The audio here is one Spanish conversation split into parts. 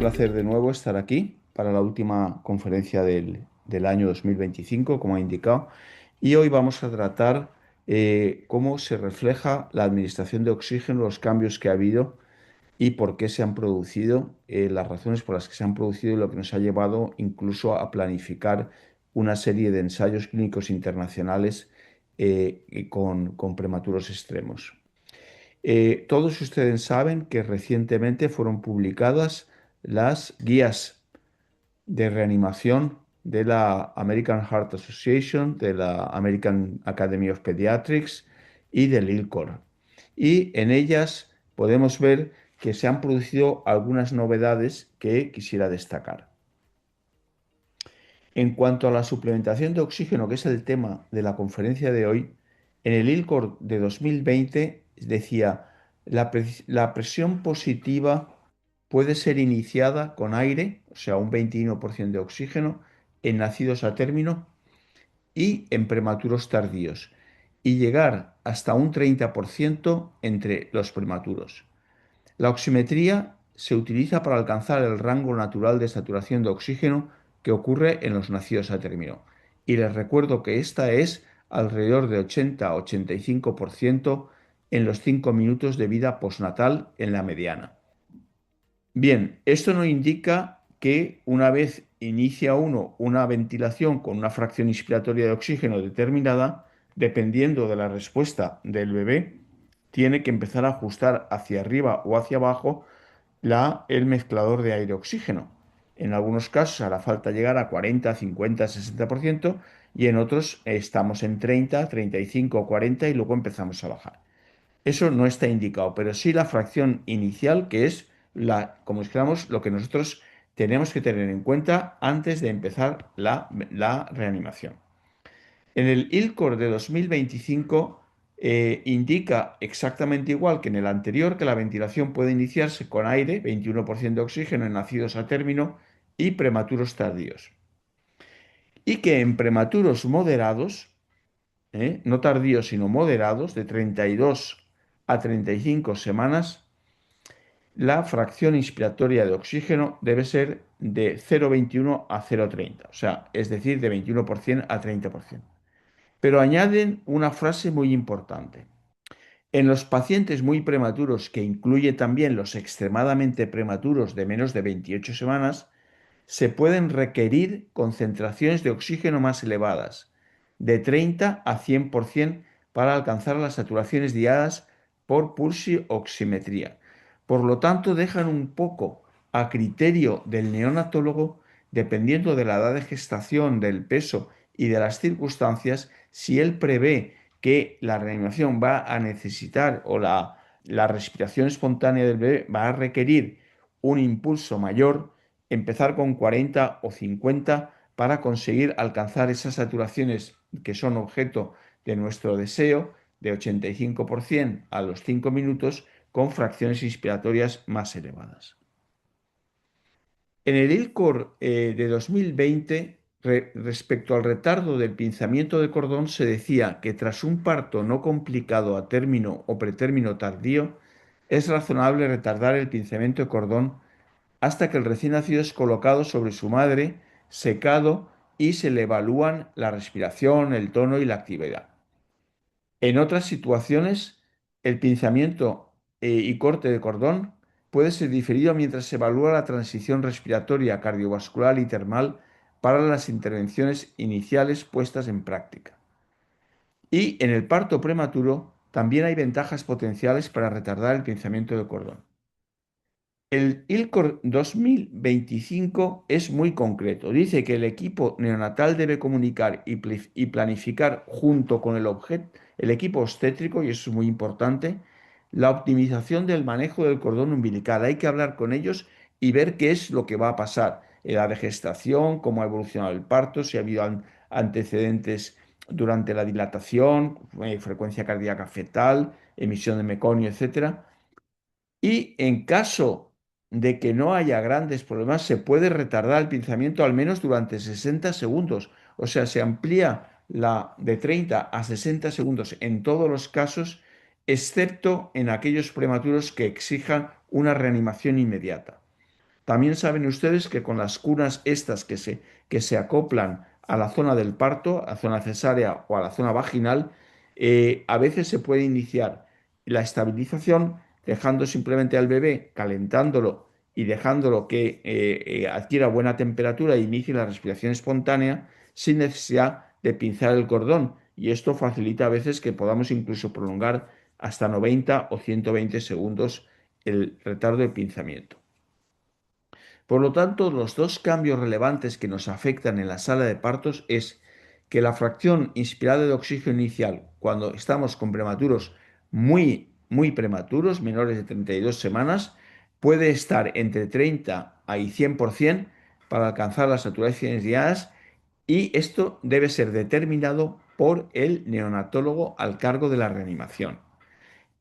placer de nuevo estar aquí para la última conferencia del año 2025, como ha indicado. Y hoy vamos a tratar cómo se refleja la administración de oxígeno, los cambios que ha habido y por qué se han producido, las razones por las que se han producido y lo que nos ha llevado incluso a planificar una serie de ensayos clínicos internacionales y con prematuros extremos. Todos ustedes saben que recientemente fueron publicadas las guías de reanimación de la American Heart Association, de la American Academy of Pediatrics y del ILCOR. Y en ellas podemos ver que se han producido algunas novedades que quisiera destacar. En cuanto a la suplementación de oxígeno, que es el tema de la conferencia de hoy, en el ILCOR de 2020 decía, la presión positiva puede ser iniciada con aire, o sea, un 21% de oxígeno, en nacidos a término y en prematuros tardíos, y llegar hasta un 30% entre los prematuros. La oximetría se utiliza para alcanzar el rango natural de saturación de oxígeno que ocurre en los nacidos a término. Y les recuerdo que esta es alrededor de 80-85% en los 5 minutos de vida postnatal en la mediana. Bien, esto no indica que una vez inicia uno una ventilación con una fracción inspiratoria de oxígeno determinada, dependiendo de la respuesta del bebé, tiene que empezar a ajustar hacia arriba o hacia abajo el mezclador de aire-oxígeno. En algunos casos hará falta llegar a 40, 50, 60% y en otros estamos en 30, 35, 40 y luego empezamos a bajar. Eso no está indicado, pero sí la fracción inicial, que es como dijéramos, lo que nosotros tenemos que tener en cuenta antes de empezar la reanimación. En el ILCOR de 2025 indica exactamente igual que en el anterior que la ventilación puede iniciarse con aire, 21% de oxígeno en nacidos a término y prematuros tardíos. Y que en prematuros moderados, no tardíos sino moderados, de 32 a 35 semanas, la fracción inspiratoria de oxígeno debe ser de 0,21 a 0,30, o sea, es decir, de 21% a 30%. Pero añaden una frase muy importante. En los pacientes muy prematuros, que incluye también los extremadamente prematuros de menos de 28 semanas, se pueden requerir concentraciones de oxígeno más elevadas, de 30 a 100% para alcanzar las saturaciones guiadas por pulsioximetría. Por lo tanto, dejan un poco a criterio del neonatólogo, dependiendo de la edad de gestación, del peso y de las circunstancias, si él prevé que la reanimación va a necesitar o la respiración espontánea del bebé va a requerir un impulso mayor, empezar con 40 o 50 para conseguir alcanzar esas saturaciones que son objeto de nuestro deseo de 85% a los 5 minutos con fracciones inspiratorias más elevadas. En el ILCOR de 2020, respecto al retardo del pinzamiento de cordón, se decía que tras un parto no complicado a término o pretérmino tardío, es razonable retardar el pinzamiento de cordón hasta que el recién nacido es colocado sobre su madre, secado y se le evalúan la respiración, el tono y la actividad. En otras situaciones, el pinzamiento y corte de cordón puede ser diferido mientras se evalúa la transición respiratoria, cardiovascular y termal para las intervenciones iniciales puestas en práctica. Y en el parto prematuro también hay ventajas potenciales para retardar el pinzamiento de cordón. El ILCOR 2025 es muy concreto. Dice que el equipo neonatal debe comunicar y planificar junto con el equipo obstétrico, y eso es muy importante, la optimización del manejo del cordón umbilical. Hay que hablar con ellos y ver qué es lo que va a pasar. Edad de gestación, cómo ha evolucionado el parto, si ha habido antecedentes durante la dilatación, frecuencia cardíaca fetal, emisión de meconio, etcétera. Y en caso de que no haya grandes problemas, se puede retardar el pinzamiento al menos durante 60 segundos. O sea, se amplía de 30 a 60 segundos en todos los casos, excepto en aquellos prematuros que exijan una reanimación inmediata. También saben ustedes que con las cunas estas que se acoplan a la zona del parto, a la zona cesárea o a la zona vaginal, a veces se puede iniciar la estabilización dejando simplemente al bebé, calentándolo y dejándolo que adquiera buena temperatura e inicie la respiración espontánea sin necesidad de pinzar el cordón. Y esto facilita a veces que podamos incluso prolongar hasta 90 o 120 segundos el retardo de pinzamiento. Por lo tanto, los dos cambios relevantes que nos afectan en la sala de partos es que la fracción inspirada de oxígeno inicial, cuando estamos con prematuros muy prematuros, menores de 32 semanas, puede estar entre 30 y 100% para alcanzar las saturaciones diarias, y esto debe ser determinado por el neonatólogo al cargo de la reanimación.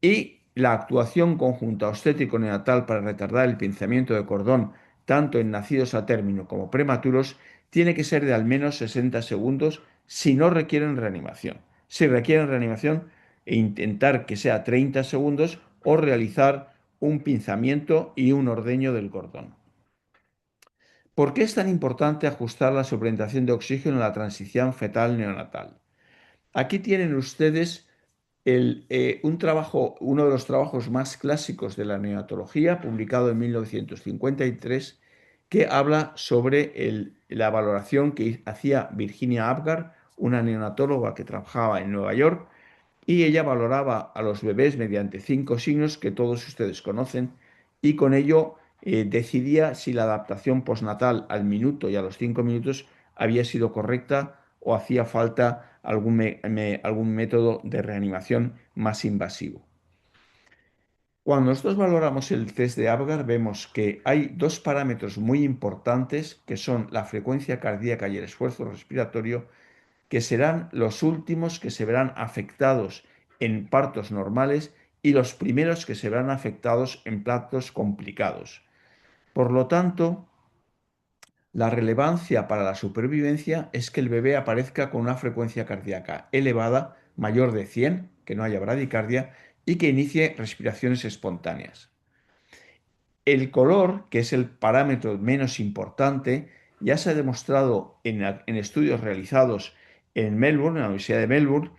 Y la actuación conjunta obstétrico-neonatal para retardar el pinzamiento de cordón tanto en nacidos a término como prematuros tiene que ser de al menos 60 segundos si no requieren reanimación. Si requieren reanimación, intentar que sea 30 segundos o realizar un pinzamiento y un ordeño del cordón. ¿Por qué es tan importante ajustar la suplementación de oxígeno en la transición fetal neonatal? Aquí tienen ustedes uno de los trabajos más clásicos de la neonatología, publicado en 1953, que habla sobre la valoración que hacía Virginia Apgar, una neonatóloga que trabajaba en Nueva York, y ella valoraba a los bebés mediante 5 signos que todos ustedes conocen, y con ello decidía si la adaptación postnatal al minuto y a los 5 minutos había sido correcta o hacía falta algún método de reanimación más invasivo. Cuando nosotros valoramos el test de Apgar, vemos que hay dos parámetros muy importantes que son la frecuencia cardíaca y el esfuerzo respiratorio, que serán los últimos que se verán afectados en partos normales y los primeros que se verán afectados en partos complicados. Por lo tanto, la relevancia para la supervivencia es que el bebé aparezca con una frecuencia cardíaca elevada, mayor de 100, que no haya bradicardia, y que inicie respiraciones espontáneas. El color, que es el parámetro menos importante, ya se ha demostrado en estudios realizados en Melbourne, en la Universidad de Melbourne,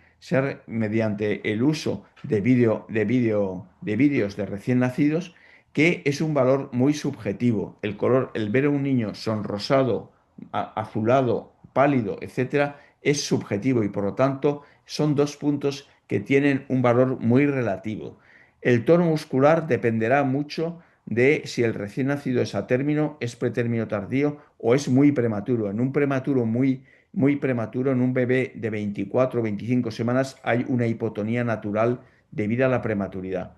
mediante el uso de vídeos de recién nacidos, que es un valor muy subjetivo. El color, el ver a un niño sonrosado, azulado, pálido, etcétera, es subjetivo y por lo tanto son dos puntos que tienen un valor muy relativo. El tono muscular dependerá mucho de si el recién nacido es a término, es pretérmino tardío o es muy prematuro. En un prematuro muy prematuro, en un bebé de 24 o 25 semanas, hay una hipotonía natural debido a la prematuridad.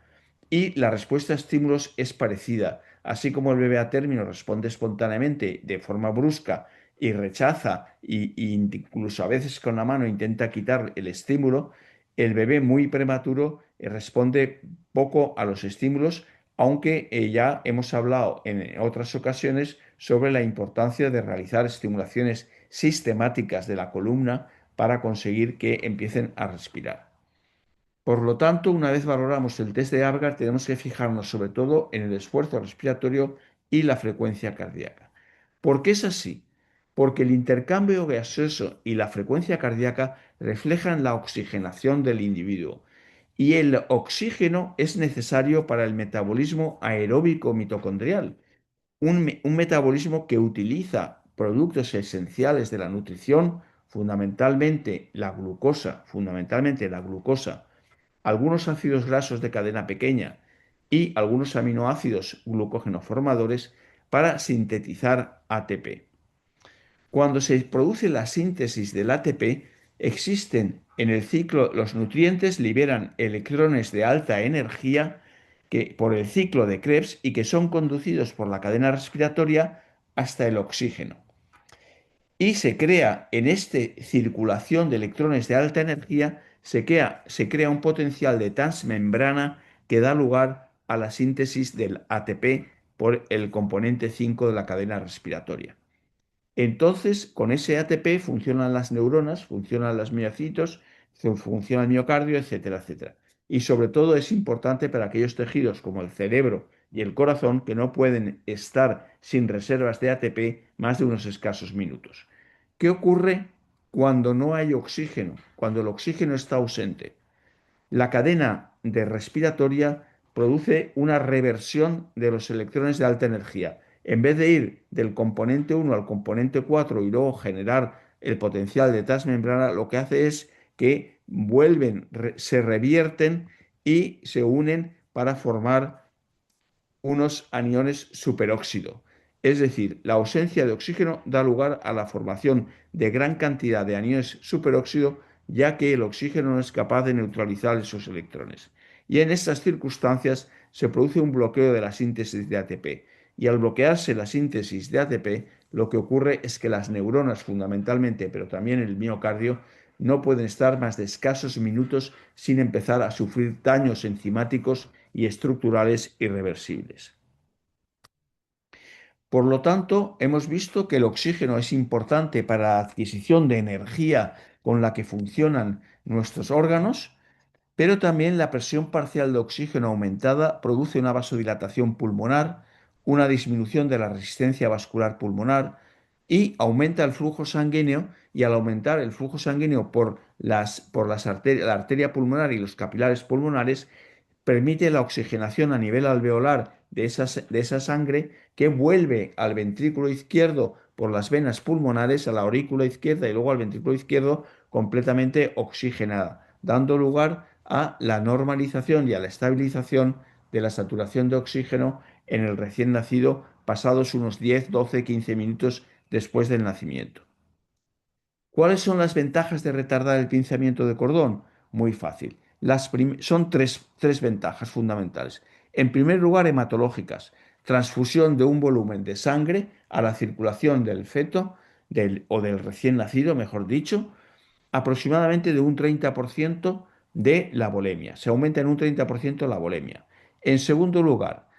Y la respuesta a estímulos es parecida. Así como el bebé a término responde espontáneamente de forma brusca y rechaza y incluso a veces con la mano intenta quitar el estímulo, el bebé muy prematuro responde poco a los estímulos, aunque ya hemos hablado en otras ocasiones sobre la importancia de realizar estimulaciones sistemáticas de la columna para conseguir que empiecen a respirar. Por lo tanto, una vez valoramos el test de Apgar, tenemos que fijarnos sobre todo en el esfuerzo respiratorio y la frecuencia cardíaca. ¿Por qué es así? Porque el intercambio gaseoso y la frecuencia cardíaca reflejan la oxigenación del individuo, y el oxígeno es necesario para el metabolismo aeróbico mitocondrial, un metabolismo que utiliza productos esenciales de la nutrición, fundamentalmente la glucosa, algunos ácidos grasos de cadena pequeña y algunos aminoácidos glucógeno-formadores para sintetizar ATP. Cuando se produce la síntesis del ATP, existen en el ciclo, los nutrientes liberan electrones de alta energía por el ciclo de Krebs y que son conducidos por la cadena respiratoria hasta el oxígeno. Y se crea en esta circulación de electrones de alta energía, se crea un potencial de transmembrana que da lugar a la síntesis del ATP por el componente 5 de la cadena respiratoria. Entonces, con ese ATP funcionan las neuronas, funcionan los miocitos, funciona el miocardio, etcétera, etcétera. Y sobre todo es importante para aquellos tejidos como el cerebro y el corazón, que no pueden estar sin reservas de ATP más de unos escasos minutos. ¿Qué ocurre cuando no hay oxígeno? Cuando el oxígeno está ausente. La cadena de respiratoria produce una reversión de los electrones de alta energía. En vez de ir del componente 1 al componente 4 y luego generar el potencial de transmembrana, lo que hace es que vuelven, se revierten y se unen para formar unos aniones superóxido. Es decir, la ausencia de oxígeno da lugar a la formación de gran cantidad de aniones superóxido, ya que el oxígeno no es capaz de neutralizar esos electrones. Y en estas circunstancias se produce un bloqueo de la síntesis de ATP. Y al bloquearse la síntesis de ATP, lo que ocurre es que las neuronas fundamentalmente, pero también el miocardio, no pueden estar más de escasos minutos sin empezar a sufrir daños enzimáticos y estructurales irreversibles. Por lo tanto, hemos visto que el oxígeno es importante para la adquisición de energía con la que funcionan nuestros órganos, pero también la presión parcial de oxígeno aumentada produce una vasodilatación pulmonar, una disminución de la resistencia vascular pulmonar y aumenta el flujo sanguíneo, y al aumentar el flujo sanguíneo la arteria pulmonar y los capilares pulmonares, permite la oxigenación a nivel alveolar de esa sangre, que vuelve al ventrículo izquierdo por las venas pulmonares, a la aurícula izquierda y luego al ventrículo izquierdo completamente oxigenada, dando lugar a la normalización y a la estabilización de la saturación de oxígeno en el recién nacido pasados unos 10, 12, 15 minutos después del nacimiento. ¿Cuáles son las ventajas de retardar el pinzamiento de cordón? Muy fácil. Son tres ventajas fundamentales. En primer lugar, hematológicas. Transfusión de un volumen de sangre a la circulación del feto o del recién nacido, mejor dicho, aproximadamente de un 30% de la volemia. Se aumenta en un 30% la volemia. En segundo lugar,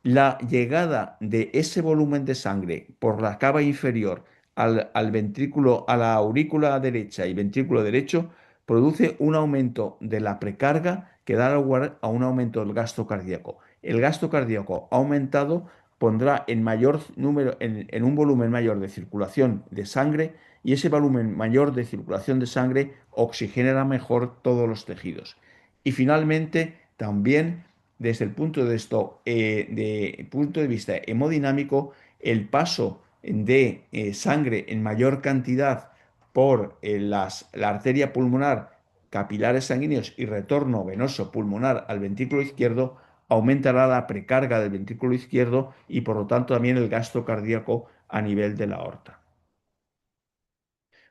la llegada de ese volumen de sangre por la cava inferior al ventrículo, a la aurícula derecha y ventrículo derecho, produce un aumento de la precarga que da lugar a un aumento del gasto cardíaco. El gasto cardíaco aumentado pondrá en mayor número, en un volumen mayor de circulación de sangre, y ese volumen mayor de circulación de sangre oxigenará mejor todos los tejidos. Y finalmente, también desde el punto de vista hemodinámico, el paso de sangre en mayor cantidad por la arteria pulmonar, capilares sanguíneos y retorno venoso pulmonar al ventrículo izquierdo aumentará la precarga del ventrículo izquierdo y por lo tanto también el gasto cardíaco a nivel de la aorta.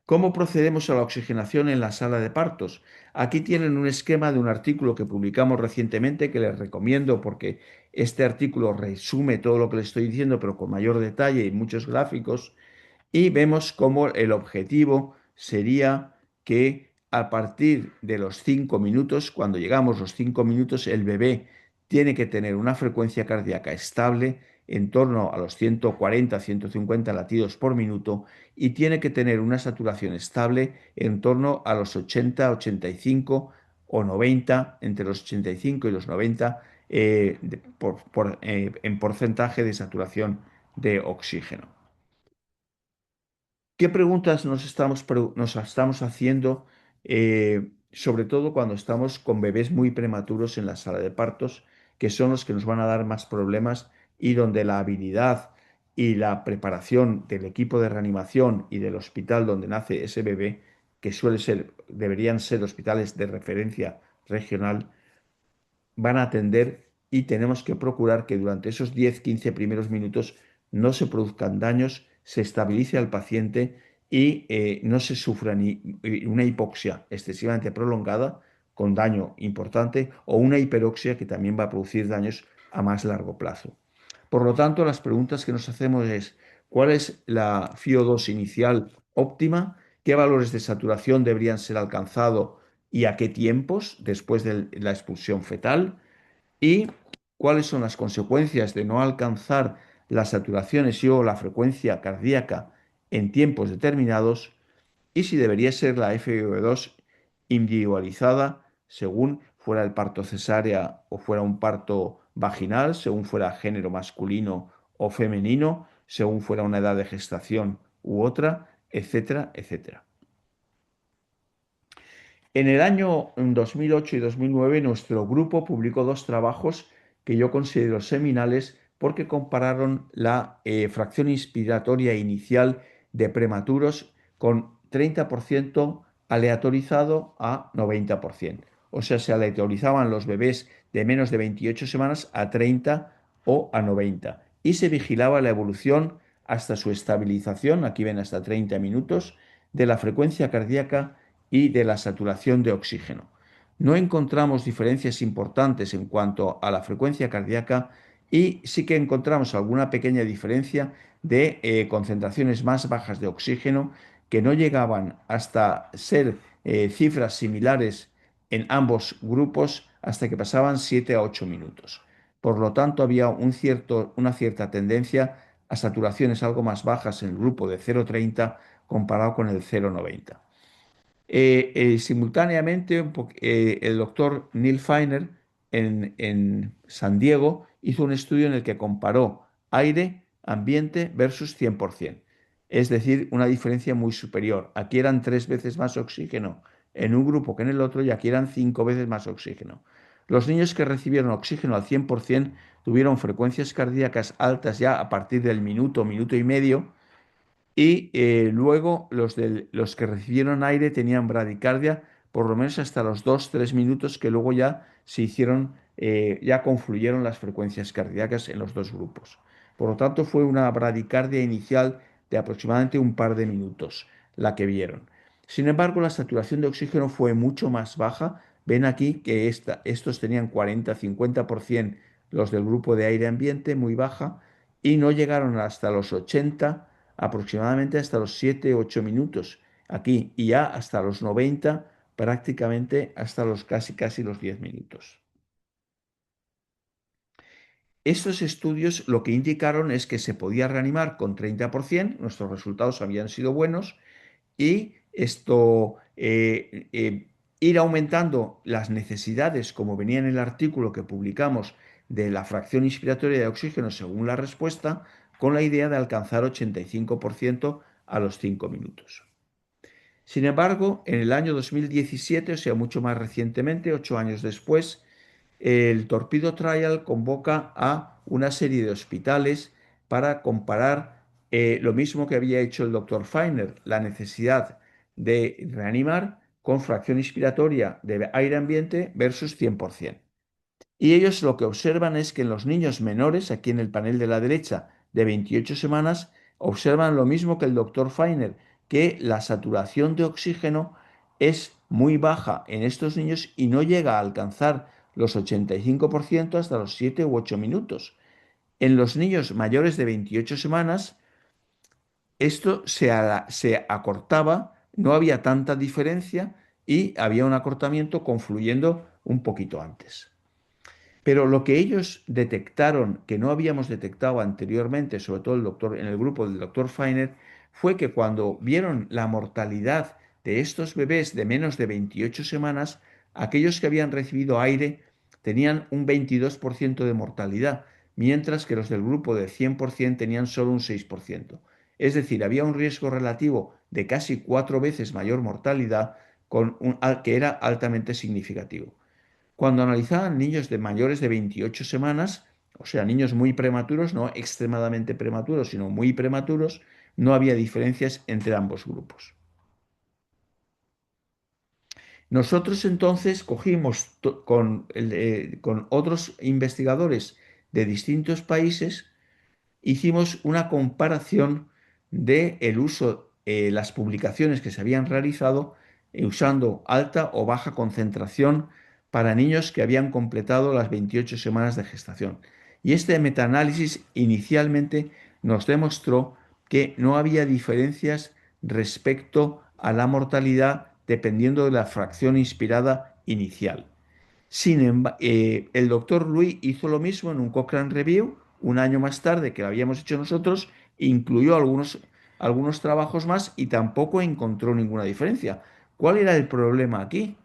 ¿Cómo procedemos a la oxigenación en la sala de partos? Aquí tienen un esquema de un artículo que publicamos recientemente, que les recomiendo porque este artículo resume todo lo que les estoy diciendo, pero con mayor detalle y muchos gráficos. Y vemos cómo el objetivo sería que a partir de los 5 minutos, cuando llegamos los 5 minutos, el bebé tiene que tener una frecuencia cardíaca estable en torno a los 140-150 latidos por minuto, y tiene que tener una saturación estable en torno a los 80, 85 o 90, entre los 85 y los 90 en porcentaje de saturación de oxígeno. ¿Qué preguntas nos estamos haciendo, sobre todo cuando estamos con bebés muy prematuros en la sala de partos, que son los que nos van a dar más problemas y donde la habilidad y la preparación del equipo de reanimación y del hospital donde nace ese bebé, que deberían ser hospitales de referencia regional, van a atender, y tenemos que procurar que durante esos 10-15 primeros minutos no se produzcan daños, se estabilice al paciente y no se sufra ni una hipoxia excesivamente prolongada con daño importante, o una hiperoxia que también va a producir daños a más largo plazo. Por lo tanto, las preguntas que nos hacemos es: ¿cuál es la FiO2 inicial óptima? ¿Qué valores de saturación deberían ser alcanzados y a qué tiempos después de la expulsión fetal? ¿Y cuáles son las consecuencias de no alcanzar las saturaciones o la frecuencia cardíaca en tiempos determinados? Y si debería ser la FiO2 individualizada según fuera el parto cesárea o fuera un parto vaginal, según fuera género masculino o femenino, según fuera una edad de gestación u otra, etcétera, etcétera. En el año 2008 y 2009 nuestro grupo publicó dos trabajos que yo considero seminales porque compararon la fracción inspiratoria inicial de prematuros con 30% aleatorizado a 90%. O sea, se aleatorizaban los bebés de menos de 28 semanas a 30 o a 90 y se vigilaba la evolución hasta su estabilización, aquí ven hasta 30 minutos, de la frecuencia cardíaca y de la saturación de oxígeno. No encontramos diferencias importantes en cuanto a la frecuencia cardíaca y sí que encontramos alguna pequeña diferencia de concentraciones más bajas de oxígeno que no llegaban hasta ser cifras similares en ambos grupos hasta que pasaban 7 a 8 minutos. Por lo tanto, había una cierta tendencia a saturaciones algo más bajas en el grupo de 0,30 comparado con el 0,90. Simultáneamente, el doctor Neil Feiner en San Diego hizo un estudio en el que comparó aire, ambiente versus 100%. Es decir, una diferencia muy superior. Aquí eran 3 veces más oxígeno en un grupo que en el otro y aquí eran 5 veces más oxígeno. Los niños que recibieron oxígeno al 100% tuvieron frecuencias cardíacas altas ya a partir del minuto, minuto y medio, y luego los que recibieron aire tenían bradicardia por lo menos hasta los 2, 3 minutos, que luego ya se hicieron, ya confluyeron las frecuencias cardíacas en los dos grupos. Por lo tanto, fue una bradicardia inicial de aproximadamente un par de minutos la que vieron. Sin embargo, la saturación de oxígeno fue mucho más baja. Ven aquí que estos tenían 40-50% los del grupo de aire ambiente, muy baja, y no llegaron hasta los 80, aproximadamente hasta los 7, 8 minutos aquí, y ya hasta los 90, prácticamente hasta los casi los 10 minutos. Estos estudios lo que indicaron es que se podía reanimar con 30%, nuestros resultados habían sido buenos, y esto, ir aumentando las necesidades, como venía en el artículo que publicamos, de la fracción inspiratoria de oxígeno según la respuesta, con la idea de alcanzar 85% a los 5 minutos. Sin embargo, en el año 2017, o sea, mucho más recientemente, 8 años después, el Torpedo Trial convoca a una serie de hospitales para comparar lo mismo que había hecho el doctor Feiner, la necesidad de reanimar con fracción inspiratoria de aire ambiente versus 100%. Y ellos lo que observan es que en los niños menores, aquí en el panel de la derecha, de 28 semanas, observan lo mismo que el doctor Feiner, que la saturación de oxígeno es muy baja en estos niños y no llega a alcanzar los 85% hasta los 7 u 8 minutos. En los niños mayores de 28 semanas, esto se acortaba, no había tanta diferencia y había un acortamiento confluyendo un poquito antes. Pero lo que ellos detectaron, que no habíamos detectado anteriormente, sobre todo en el grupo del doctor Feiner, fue que cuando vieron la mortalidad de estos bebés de menos de 28 semanas, aquellos que habían recibido aire tenían un 22% de mortalidad, mientras que los del grupo de 100% tenían solo un 6%. Es decir, había un riesgo relativo de casi 4 veces mayor mortalidad que era altamente significativo. Cuando analizaban niños de mayores de 28 semanas, o sea, niños muy prematuros, no extremadamente prematuros, sino muy prematuros, no había diferencias entre ambos grupos. Nosotros entonces cogimos con otros investigadores de distintos países, hicimos una comparación de el uso, las publicaciones que se habían realizado usando alta o baja concentración para niños que habían completado las 28 semanas de gestación. Y este metaanálisis inicialmente nos demostró que no había diferencias respecto a la mortalidad dependiendo de la fracción inspirada inicial. Sin embargo, el doctor Louis hizo lo mismo en un Cochrane Review, un año más tarde que lo habíamos hecho nosotros, incluyó algunos trabajos más y tampoco encontró ninguna diferencia. ¿Cuál era el problema aquí?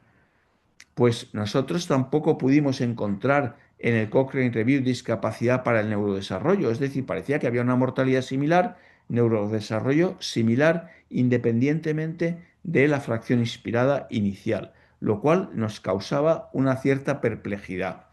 Pues nosotros tampoco pudimos encontrar en el Cochrane Review discapacidad para el neurodesarrollo, es decir, parecía que había una mortalidad similar, neurodesarrollo similar, independientemente de la fracción inspirada inicial, lo cual nos causaba una cierta perplejidad.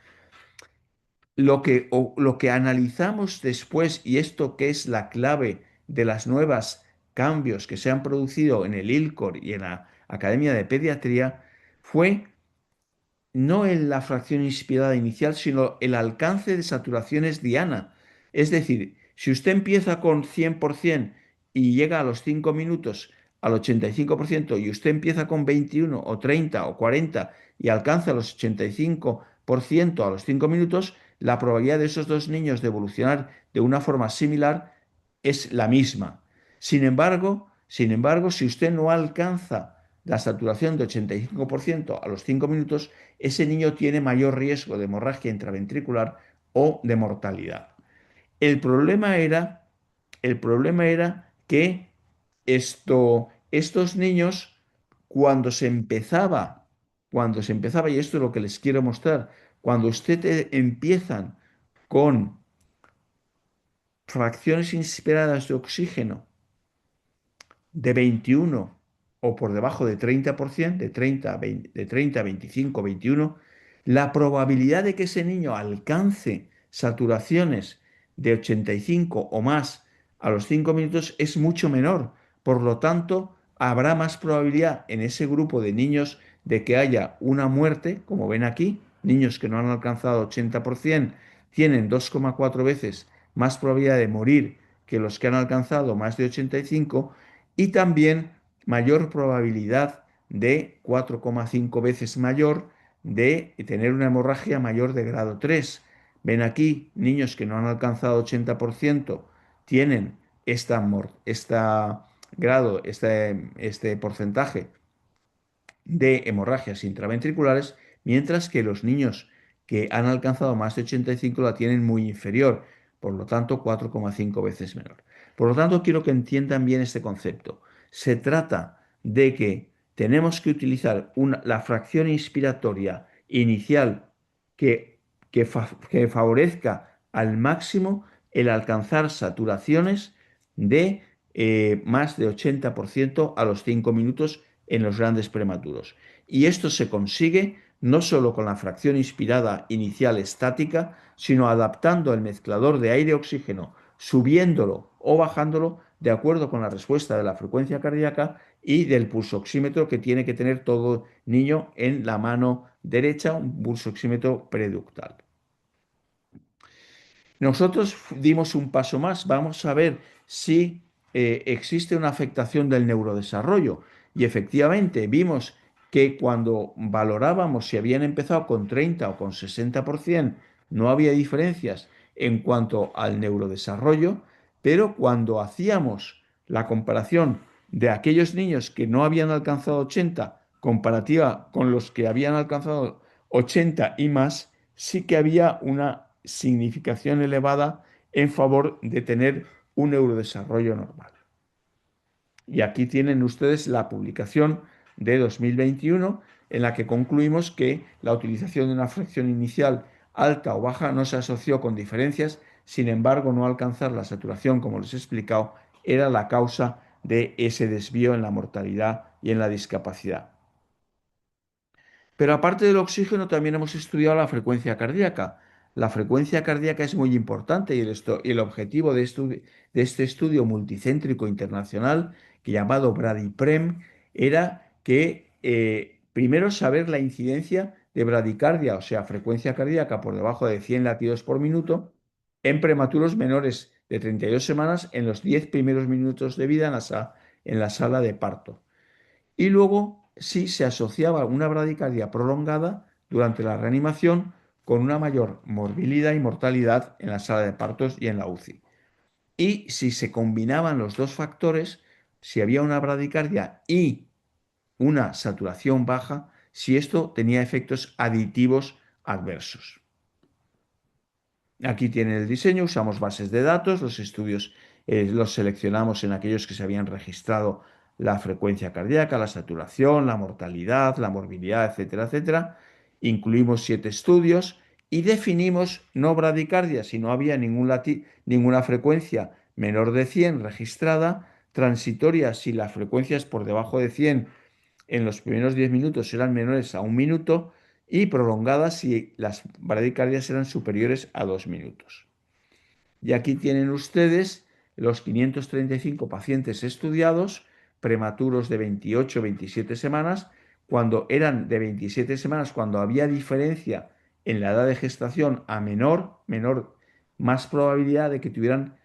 Lo que analizamos después, y esto que es la clave de las nuevas cambios que se han producido en el ILCOR y en la Academia de Pediatría, fue no en la fracción inspirada inicial, sino el alcance de saturaciones diana. Es decir, si usted empieza con 100% y llega a los 5 minutos al 85% y usted empieza con 21 o 30 o 40 y alcanza los 85% a los 5 minutos, la probabilidad de esos dos niños de evolucionar de una forma similar es la misma. Sin embargo, si usted no alcanza la saturación de 85% a los 5 minutos, ese niño tiene mayor riesgo de hemorragia intraventricular o de mortalidad. El problema era, el problema era que estos niños, cuando se empezaba, y esto es lo que les quiero mostrar, cuando ustedes empiezan con fracciones inspiradas de oxígeno de 21 o por debajo de 30%, de 30, 25, 21, la probabilidad de que ese niño alcance saturaciones de 85 o más a los 5 minutos es mucho menor. Por lo tanto, habrá más probabilidad en ese grupo de niños de que haya una muerte, como ven aquí, niños que no han alcanzado 80% tienen 2,4 veces más probabilidad de morir que los que han alcanzado más de 85 y también mayor probabilidad de 4,5 veces mayor de tener una hemorragia mayor de grado 3. Ven aquí, niños que no han alcanzado 80% tienen este porcentaje de hemorragias intraventriculares, mientras que los niños que han alcanzado más de 85 la tienen muy inferior, por lo tanto 4,5 veces menor. Por lo tanto, quiero que entiendan bien este concepto. Se trata de que tenemos que utilizar la fracción inspiratoria inicial que, que favorezca al máximo el alcanzar saturaciones de más de 80% a los 5 minutos en los grandes prematuros. Y esto se consigue no solo con la fracción inspirada inicial estática, sino adaptando el mezclador de aire-oxígeno, subiéndolo o bajándolo de acuerdo con la respuesta de la frecuencia cardíaca y del pulsoxímetro que tiene que tener todo niño en la mano derecha, un pulsoxímetro preductal. Nosotros dimos un paso más, vamos a ver si existe una afectación del neurodesarrollo. Y efectivamente vimos que cuando valorábamos si habían empezado con 30 o con 60%, no había diferencias en cuanto al neurodesarrollo, pero cuando hacíamos la comparación de aquellos niños que no habían alcanzado 80 comparativa con los que habían alcanzado 80 y más, sí que había una significación elevada en favor de tener un neurodesarrollo normal. Y aquí tienen ustedes la publicación de 2021 en la que concluimos que la utilización de una fracción inicial alta o baja no se asoció con diferencias, sin embargo no alcanzar la saturación, como les he explicado, era la causa de ese desvío en la mortalidad y en la discapacidad. Pero aparte del oxígeno, también hemos estudiado la frecuencia cardíaca. La frecuencia cardíaca es muy importante y el objetivo de este estudio multicéntrico internacional, que llamado BRADIPREM, era que primero saber la incidencia de bradicardia, o sea, frecuencia cardíaca por debajo de 100 latidos por minuto, en prematuros menores de 32 semanas en los 10 primeros minutos de vida en la sala de parto. Y luego, si se asociaba una bradicardia prolongada durante la reanimación con una mayor morbilidad y mortalidad en la sala de partos y en la UCI. Y si se combinaban los dos factores, si había una bradicardia y una saturación baja, si esto tenía efectos aditivos adversos. Aquí tienen el diseño, usamos bases de datos, los estudios los seleccionamos en aquellos que se habían registrado la frecuencia cardíaca, la saturación, la mortalidad, la morbilidad, etcétera, etcétera. Incluimos 7 estudios y definimos no bradicardia si no había ninguna frecuencia menor de 100 registrada, transitoria si la frecuencia es por debajo de 100 en los primeros 10 minutos eran menores a 1 minuto y prolongadas si las bradicardias eran superiores a 2 minutos. Y aquí tienen ustedes los 535 pacientes estudiados, prematuros de 28 o 27 semanas, cuando eran de 27 semanas, cuando había diferencia en la edad de gestación a menor, más probabilidad de que tuvieran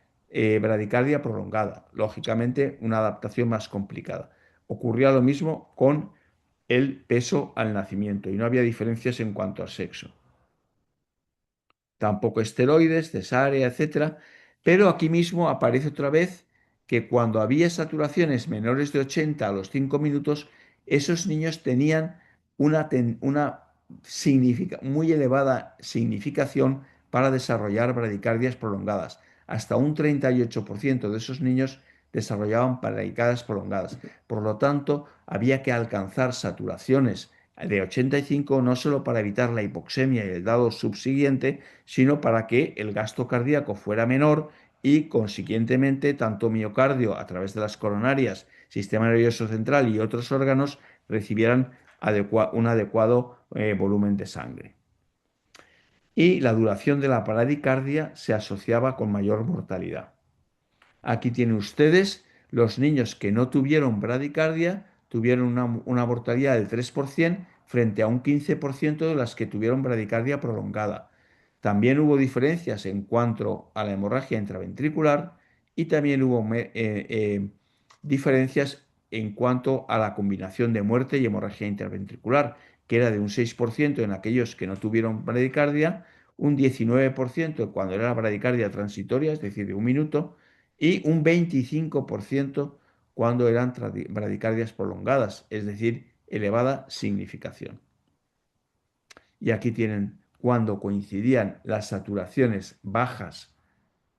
bradicardia prolongada. Lógicamente, una adaptación más complicada. Ocurría lo mismo con el peso al nacimiento y no había diferencias en cuanto al sexo. Tampoco esteroides, cesárea, etcétera. Pero aquí mismo aparece otra vez que cuando había saturaciones menores de 80 a los 5 minutos, esos niños tenían una muy elevada significación para desarrollar bradicardias prolongadas. Hasta un 38% de esos niños desarrollaban bradicardias prolongadas. Por lo tanto, había que alcanzar saturaciones de 85 no solo para evitar la hipoxemia y el dado subsiguiente, sino para que el gasto cardíaco fuera menor y, consiguientemente, tanto miocardio a través de las coronarias, sistema nervioso central y otros órganos recibieran un adecuado volumen de sangre. Y la duración de la bradicardia se asociaba con mayor mortalidad. Aquí tienen ustedes los niños que no tuvieron bradicardia, tuvieron una mortalidad del 3% frente a un 15% de las que tuvieron bradicardia prolongada. También hubo diferencias en cuanto a la hemorragia intraventricular y también hubo diferencias en cuanto a la combinación de muerte y hemorragia intraventricular, que era de un 6% en aquellos que no tuvieron bradicardia, un 19% cuando era la bradicardia transitoria, es decir, de 1 minuto, y un 25% cuando eran bradicardias prolongadas, es decir, elevada significación. Y aquí tienen cuando coincidían las saturaciones bajas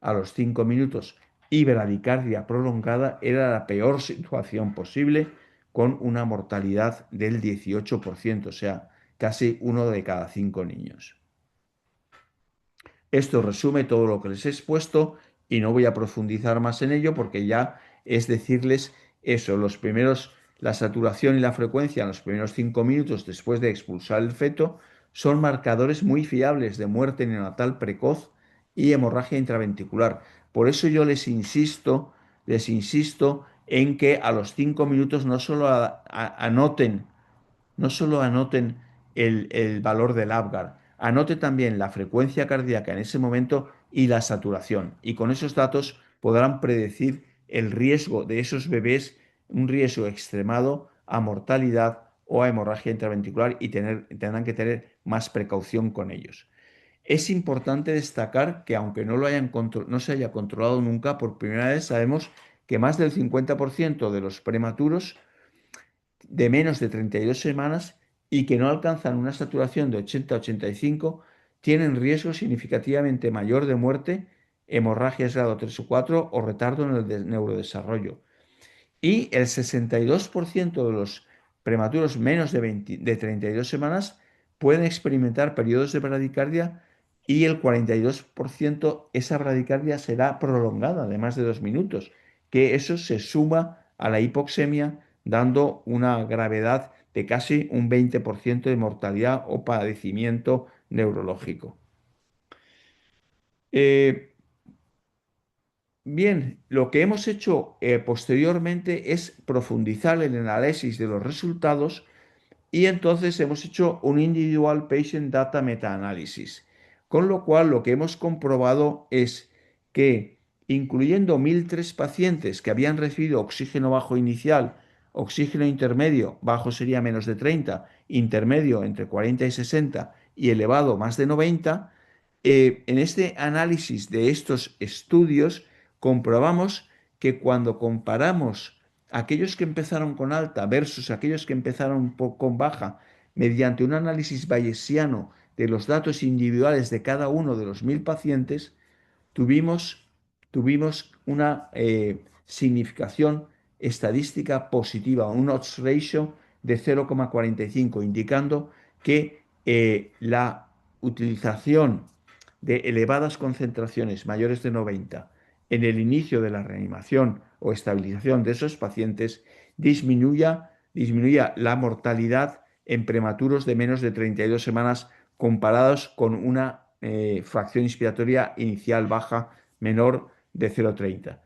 a los 5 minutos y bradicardia prolongada, era la peor situación posible, con una mortalidad del 18%, o sea, casi 1 de cada 5 niños. Esto resume todo lo que les he expuesto y no voy a profundizar más en ello porque ya es decirles eso, la saturación y la frecuencia en los primeros 5 minutos después de expulsar el feto son marcadores muy fiables de muerte neonatal precoz y hemorragia intraventricular. Por eso yo les insisto en que a los 5 minutos no solo anoten el valor del Apgar, anote también la frecuencia cardíaca en ese momento y la saturación. Y con esos datos podrán predecir el riesgo de esos bebés, un riesgo extremado a mortalidad o a hemorragia intraventricular y tendrán que tener más precaución con ellos. Es importante destacar que aunque no se haya controlado nunca, por primera vez sabemos que más del 50% de los prematuros de menos de 32 semanas y que no alcanzan una saturación de 80-85 tienen riesgo significativamente mayor de muerte, hemorragias grado 3 o 4 o retardo en el neurodesarrollo. Y el 62% de los prematuros menos de 32 semanas pueden experimentar periodos de bradicardia y el 42% esa bradicardia será prolongada de más de 2 minutos, que eso se suma a la hipoxemia, dando una gravedad de casi un 20% de mortalidad o padecimiento neurológico. Eh, Bien, lo que hemos hecho posteriormente es profundizar en el análisis de los resultados y entonces hemos hecho un Individual Patient Data Meta-análisis, con lo cual lo que hemos comprobado es que, incluyendo 1.003 pacientes que habían recibido oxígeno bajo inicial, oxígeno intermedio, bajo sería menos de 30, intermedio entre 40 y 60 y elevado más de 90, en este análisis de estos estudios comprobamos que cuando comparamos aquellos que empezaron con alta versus aquellos que empezaron con baja, mediante un análisis bayesiano de los datos individuales de cada uno de los 1.000 pacientes, tuvimos, tuvimos una significación estadística positiva, un odds ratio de 0,45, indicando que la utilización de elevadas concentraciones mayores de 90 en el inicio de la reanimación o estabilización de esos pacientes disminuya la mortalidad en prematuros de menos de 32 semanas comparados con una fracción inspiratoria inicial baja menor de 0,30.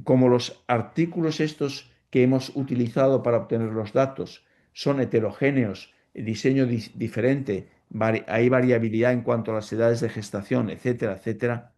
Como los artículos estos que hemos utilizado para obtener los datos son heterogéneos, diseño diferente, hay variabilidad en cuanto a las edades de gestación, etcétera, etcétera,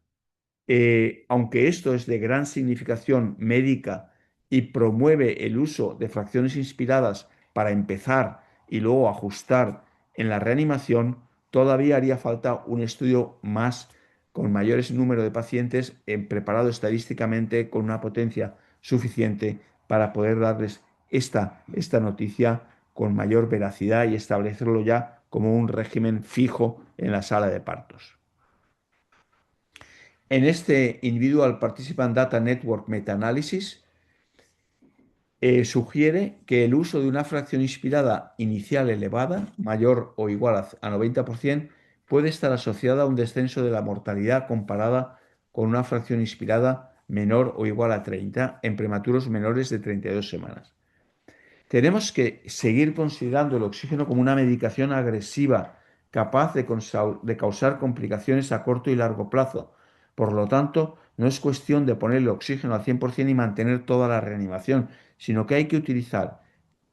aunque esto es de gran significación médica y promueve el uso de fracciones inspiradas para empezar y luego ajustar en la reanimación, todavía haría falta un estudio más con mayores número de pacientes preparado estadísticamente con una potencia suficiente para poder darles esta noticia con mayor veracidad y establecerlo ya como un régimen fijo en la sala de partos. En este Individual Participant Data Network Meta-análisis sugiere que el uso de una fracción inspirada inicial elevada, mayor o igual a 90%, puede estar asociada a un descenso de la mortalidad comparada con una fracción inspirada menor o igual a 30 en prematuros menores de 32 semanas. Tenemos que seguir considerando el oxígeno como una medicación agresiva capaz de causar complicaciones a corto y largo plazo. Por lo tanto, no es cuestión de poner el oxígeno al 100% y mantener toda la reanimación, sino que hay que utilizar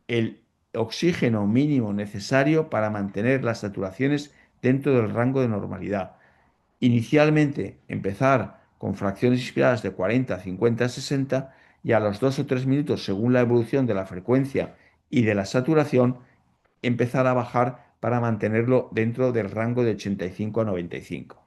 el oxígeno mínimo necesario para mantener las saturaciones dentro del rango de normalidad. Inicialmente empezar con fracciones inspiradas de 40, 50, 60 y a los 2 o 3 minutos, según la evolución de la frecuencia y de la saturación, empezar a bajar para mantenerlo dentro del rango de 85 a 95.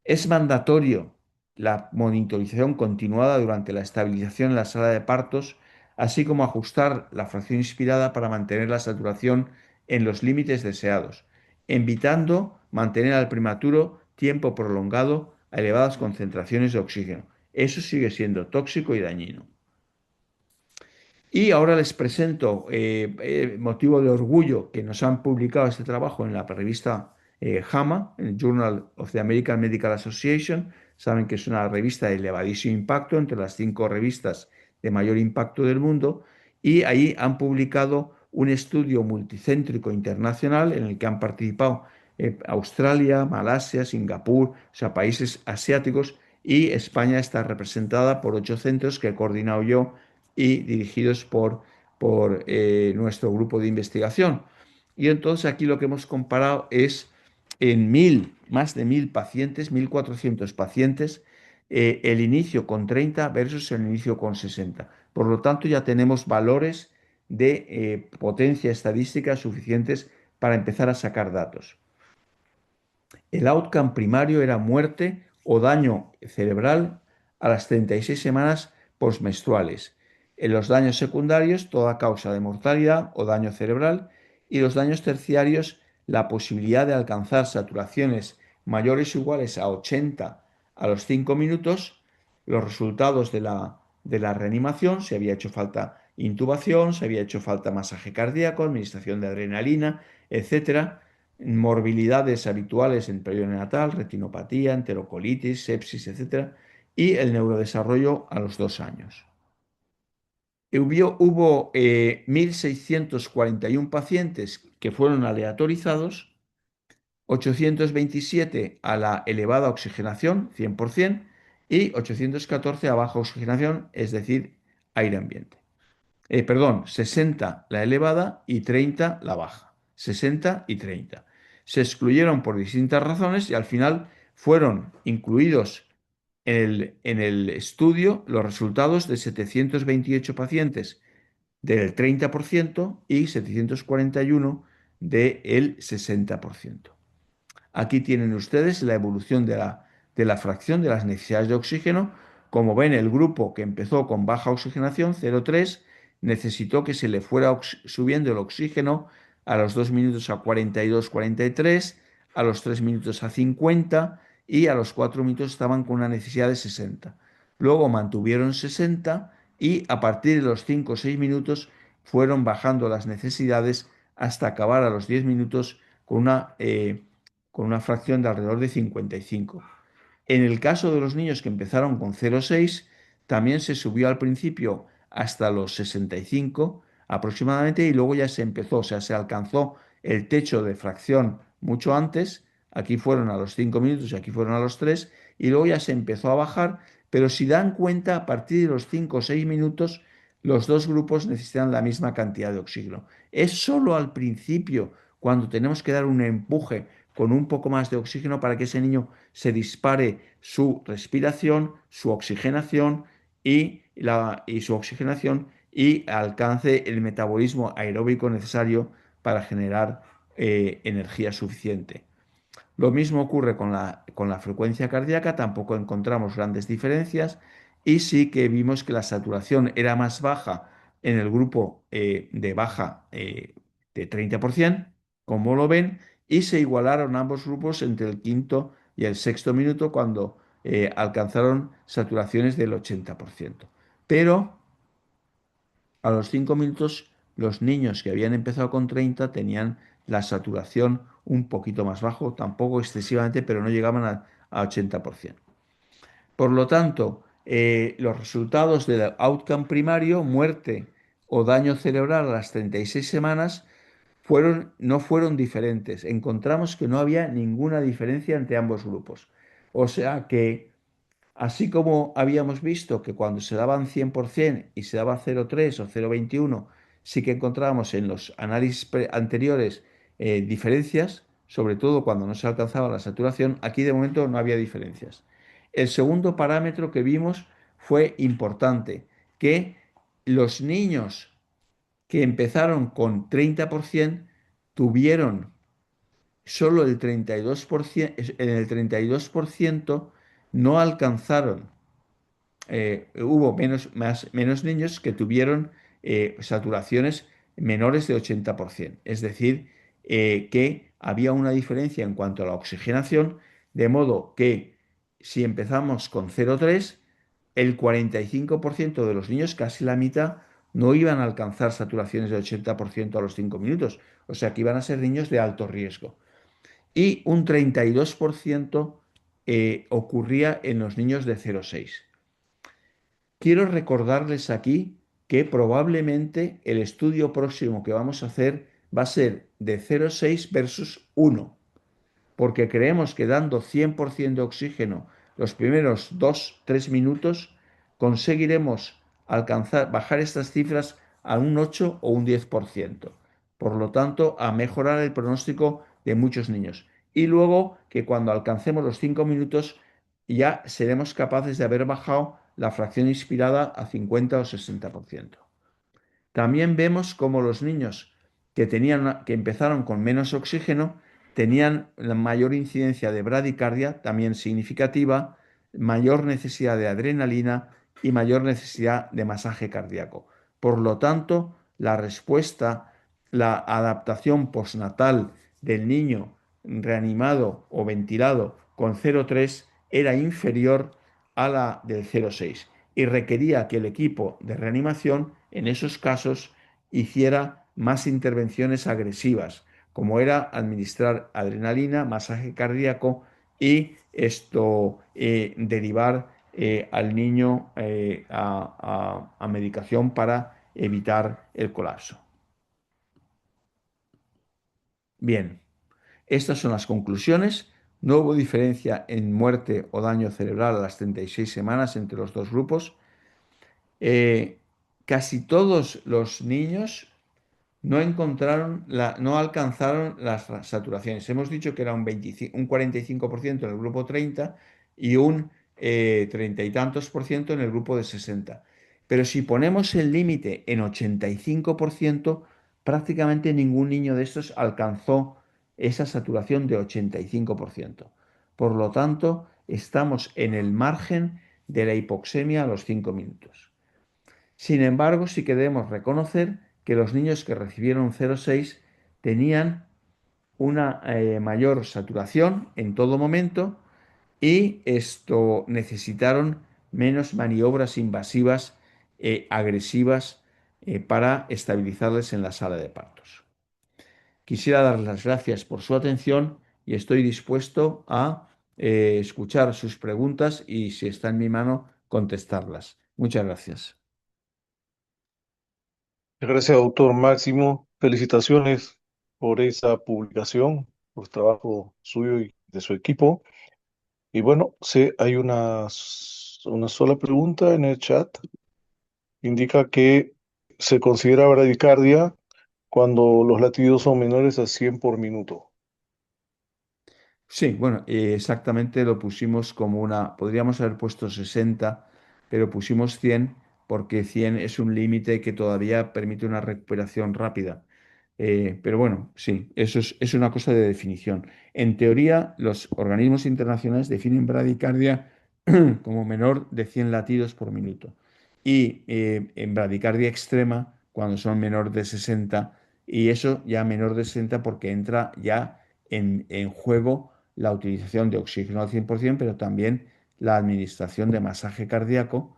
Es mandatorio la monitorización continuada durante la estabilización en la sala de partos, así como ajustar la fracción inspirada para mantener la saturación en los límites deseados, evitando mantener al prematuro tiempo prolongado a elevadas concentraciones de oxígeno. Eso sigue siendo tóxico y dañino. Y ahora les presento, motivo de orgullo, que nos han publicado este trabajo en la revista JAMA, en el Journal of the American Medical Association. Saben que es una revista de elevadísimo impacto, entre las 5 revistas de mayor impacto del mundo, y ahí han publicado un estudio multicéntrico internacional en el que han participado Australia, Malasia, Singapur, o sea, países asiáticos, y España está representada por 8 centros que he coordinado yo y dirigidos por nuestro grupo de investigación. Y entonces aquí lo que hemos comparado es en más de 1.000 pacientes, 1.400 pacientes, el inicio con 30 versus el inicio con 60. Por lo tanto, ya tenemos valores de potencia estadística suficientes para empezar a sacar datos. El outcome primario era muerte o daño cerebral a las 36 semanas postmenstruales. En los daños secundarios, toda causa de mortalidad o daño cerebral, y los daños terciarios, la posibilidad de alcanzar saturaciones mayores o iguales a 80 a los 5 minutos, los resultados de la reanimación, si había hecho falta intubación, si había hecho falta masaje cardíaco, administración de adrenalina, etcétera, morbilidades habituales en periodo neonatal, retinopatía, enterocolitis, sepsis, etcétera, y el neurodesarrollo a los 2 años. Hubo 1.641 pacientes que fueron aleatorizados, 827 a la elevada oxigenación, 100%, y 814 a baja oxigenación, es decir, aire ambiente. Perdón, 60 la elevada y 30 la baja. 60 y 30. Se excluyeron por distintas razones y al final fueron incluidos en el estudio los resultados de 728 pacientes del 30% y 741 del 60%. Aquí tienen ustedes la evolución de la fracción de las necesidades de oxígeno. Como ven, el grupo que empezó con baja oxigenación, 0,3, necesitó que se le fuera subiendo el oxígeno a los 2 minutos a 42, 43, a los 3 minutos a 50 y a los 4 minutos estaban con una necesidad de 60. Luego mantuvieron 60 y a partir de los 5 o 6 minutos fueron bajando las necesidades hasta acabar a los 10 minutos con una fracción de alrededor de 55. En el caso de los niños que empezaron con 0,6, también se subió al principio hasta los 65 aproximadamente y luego ya se empezó, o sea, se alcanzó el techo de fracción mucho antes. Aquí fueron a los 5 minutos y aquí fueron a los 3 y luego ya se empezó a bajar, pero si dan cuenta, a partir de los 5 o 6 minutos, los dos grupos necesitan la misma cantidad de oxígeno. Es solo al principio cuando tenemos que dar un empuje con un poco más de oxígeno para que ese niño se dispare su respiración, su oxigenación y su oxigenación y alcance el metabolismo aeróbico necesario para generar energía suficiente. Lo mismo ocurre con la frecuencia cardíaca, tampoco encontramos grandes diferencias y sí que vimos que la saturación era más baja en el grupo de baja de 30%, como lo ven, y se igualaron ambos grupos entre el quinto y el sexto minuto cuando alcanzaron saturaciones del 80%. Pero a los 5 minutos, los niños que habían empezado con 30 tenían la saturación un poquito más bajo, tampoco excesivamente, pero no llegaban a 80%. Por lo tanto, los resultados del outcome primario, muerte o daño cerebral a las 36 semanas, no fueron diferentes. Encontramos que no había ninguna diferencia entre ambos grupos. O sea que así como habíamos visto que cuando se daban 100% y se daba 0,3 o 0,21, sí que encontrábamos en los análisis anteriores diferencias, sobre todo cuando no se alcanzaba la saturación, aquí de momento no había diferencias. El segundo parámetro que vimos fue importante, que los niños que empezaron con 30% tuvieron solo el 32%, en el 32% no alcanzaron hubo menos niños que tuvieron saturaciones menores de 80%. Es decir, que había una diferencia en cuanto a la oxigenación, de modo que si empezamos con 0,3, el 45% de los niños, casi la mitad, no iban a alcanzar saturaciones de 80% a los 5 minutos. O sea que iban a ser niños de alto riesgo. Y un 32% ocurría en los niños de 0,6. Quiero recordarles aquí que probablemente el estudio próximo que vamos a hacer va a ser de 0,6 versus 1, porque creemos que dando 100% de oxígeno los primeros 2-3 minutos conseguiremos bajar estas cifras a un 8 o un 10%. Por lo tanto, a mejorar el pronóstico de muchos niños. Y luego que cuando alcancemos los 5 minutos ya seremos capaces de haber bajado la fracción inspirada a 50 o 60%. También vemos cómo los niños que empezaron con menos oxígeno tenían la mayor incidencia de bradicardia, también significativa, mayor necesidad de adrenalina y mayor necesidad de masaje cardíaco. Por lo tanto, la respuesta, la adaptación postnatal del niño reanimado o ventilado con 0,3 era inferior a la del 0,6 y requería que el equipo de reanimación en esos casos hiciera más intervenciones agresivas, como era administrar adrenalina, masaje cardíaco y derivar al niño a medicación para evitar el colapso. Bien, estas son las conclusiones. No hubo diferencia en muerte o daño cerebral a las 36 semanas entre los dos grupos. eh, Casi todos los niños no alcanzaron las saturaciones. Hemos dicho que era un 45% en el grupo 30 y un 30 y tantos por ciento en el grupo de 60. Pero si ponemos el límite en 85%, prácticamente ningún niño de estos alcanzó esa saturación de 85%. Por lo tanto, estamos en el margen de la hipoxemia a los 5 minutos. Sin embargo, sí que debemos reconocer que los niños que recibieron 0,6 tenían una mayor saturación en todo momento y esto necesitaron menos maniobras invasivas agresivas para estabilizarles en la sala de partos. Quisiera dar las gracias por su atención y estoy dispuesto a escuchar sus preguntas y, si está en mi mano, contestarlas. Muchas gracias. Gracias, doctor Máximo. Felicitaciones por esa publicación, por el trabajo suyo y de su equipo. Y bueno, sí, hay una sola pregunta en el chat. Indica que se considera bradicardia cuando los latidos son menores a 100 por minuto. Sí, bueno, exactamente lo pusimos como una, podríamos haber puesto 60, pero pusimos 100 porque 100 es un límite que todavía permite una recuperación rápida. Pero bueno, sí, eso es una cosa de definición. En teoría, los organismos internacionales definen bradicardia como menor de 100 latidos por minuto. Y en bradicardia extrema, cuando son menor de 60, y eso ya menor de 60 porque entra ya en juego la utilización de oxígeno al 100%, pero también la administración de masaje cardíaco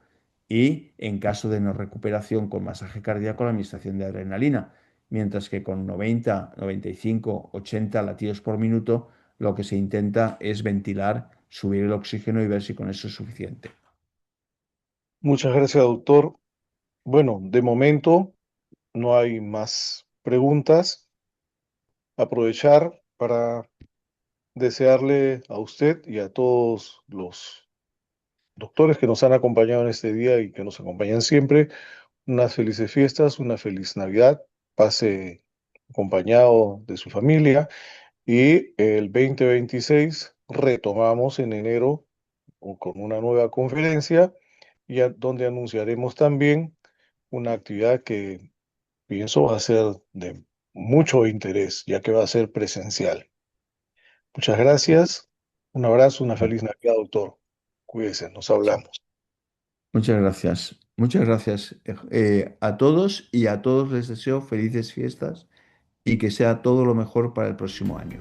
y, en caso de no recuperación con masaje cardíaco, la administración de adrenalina. Mientras que con 90, 95, 80 latidos por minuto, lo que se intenta es ventilar, subir el oxígeno y ver si con eso es suficiente. Muchas gracias, doctor. Bueno, de momento no hay más preguntas. Aprovechar para desearle a usted y a todos los doctores que nos han acompañado en este día y que nos acompañan siempre unas felices fiestas, una feliz Navidad. Pase acompañado de su familia y el 2026 retomamos en enero con una nueva conferencia donde anunciaremos también una actividad que pienso va a ser de mucho interés, ya que va a ser presencial. Muchas gracias. Un abrazo, una feliz Navidad, doctor. Cuídense, nos hablamos. Muchas gracias. Muchas gracias a todos, y a todos les deseo felices fiestas y que sea todo lo mejor para el próximo año.